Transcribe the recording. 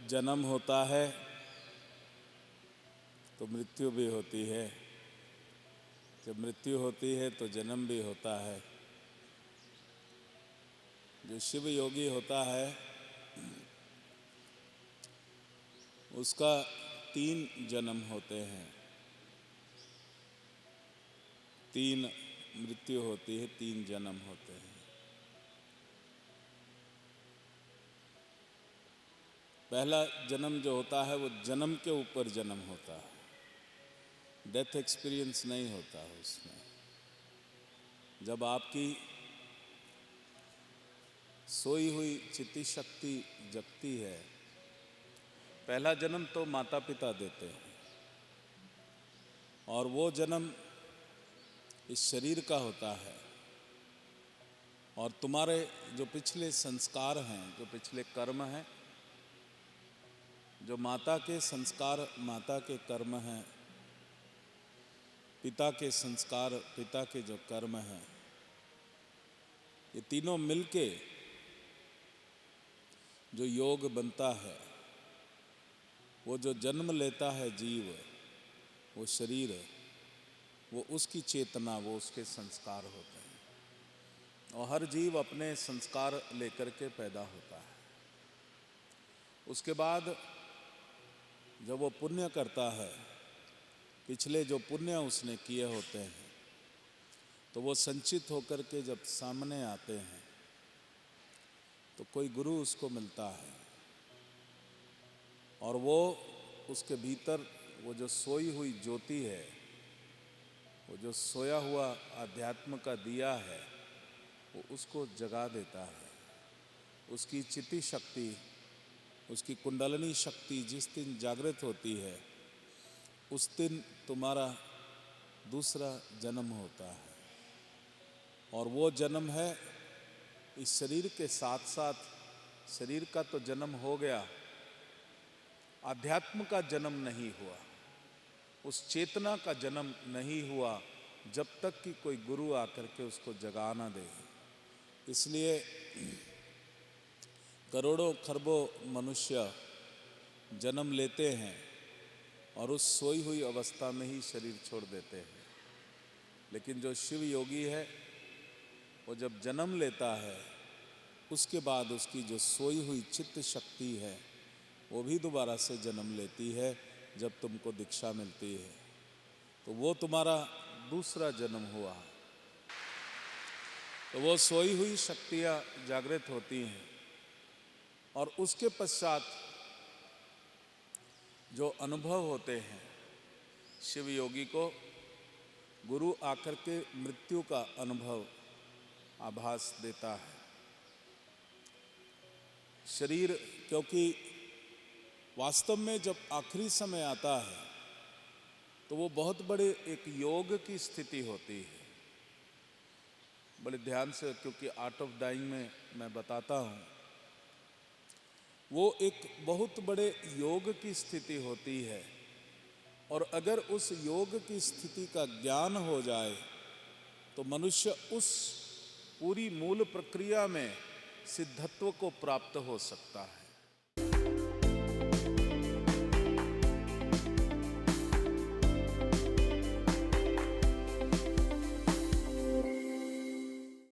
जन्म होता है तो मृत्यु भी होती है, जब मृत्यु होती है तो जन्म भी होता है। जो शिव योगी होता है उसका 3 जन्म होते हैं, 3 मृत्यु होती है, 3 जन्म होते हैं। पहला जन्म जो होता है वो जन्म के ऊपर जन्म होता है, डेथ एक्सपीरियंस नहीं होता है उसमें। जब आपकी सोई हुई चित्ती शक्ति जगती है, पहला जन्म तो माता पिता देते हैं और वो जन्म इस शरीर का होता है। और तुम्हारे जो पिछले संस्कार हैं, जो पिछले कर्म हैं, जो माता के संस्कार, माता के कर्म हैं, पिता के संस्कार, पिता के जो कर्म हैं, ये तीनों मिलके जो योग बनता है, वो जो जन्म लेता है जीव, वो शरीर, वो उसकी चेतना, वो उसके संस्कार होते हैं। और हर जीव अपने संस्कार लेकर के पैदा होता है। उसके बाद जब वो पुण्य करता है, पिछले जो पुण्य उसने किए होते हैं, तो वो संचित होकर के जब सामने आते हैं तो कोई गुरु उसको मिलता है और वो उसके भीतर वो जो सोई हुई ज्योति है, वो जो सोया हुआ आध्यात्म का दिया है, वो उसको जगा देता है। उसकी चित्ती शक्ति, उसकी कुंडलिनी शक्ति जिस दिन जागृत होती है, उस दिन तुम्हारा दूसरा जन्म होता है। और वो जन्म है इस शरीर के साथ साथ, शरीर का तो जन्म हो गया, आध्यात्म का जन्म नहीं हुआ, उस चेतना का जन्म नहीं हुआ जब तक कि कोई गुरु आकर के उसको जगा ना दे। इसलिए करोड़ों खरबों मनुष्य जन्म लेते हैं और उस सोई हुई अवस्था में ही शरीर छोड़ देते हैं। लेकिन जो शिव योगी है, वो जब जन्म लेता है, उसके बाद उसकी जो सोई हुई चित्त शक्ति है, वो भी दोबारा से जन्म लेती है। जब तुमको दीक्षा मिलती है तो वो तुम्हारा दूसरा जन्म हुआ। तो वो सोई हुई शक्तियाँ जागृत होती हैं और उसके पश्चात जो अनुभव होते हैं, शिव योगी को गुरु आकर के मृत्यु का अनुभव आभास देता है। शरीर, क्योंकि वास्तव में जब आखिरी समय आता है तो वो बहुत बड़े एक योग की स्थिति होती है। बड़े ध्यान से, क्योंकि आर्ट ऑफ डाइंग में मैं बताता हूँ, वो एक बहुत बड़े योग की स्थिति होती है। और अगर उस योग की स्थिति का ज्ञान हो जाए तो मनुष्य उस पूरी मूल प्रक्रिया में सिद्धत्व को प्राप्त हो सकता है।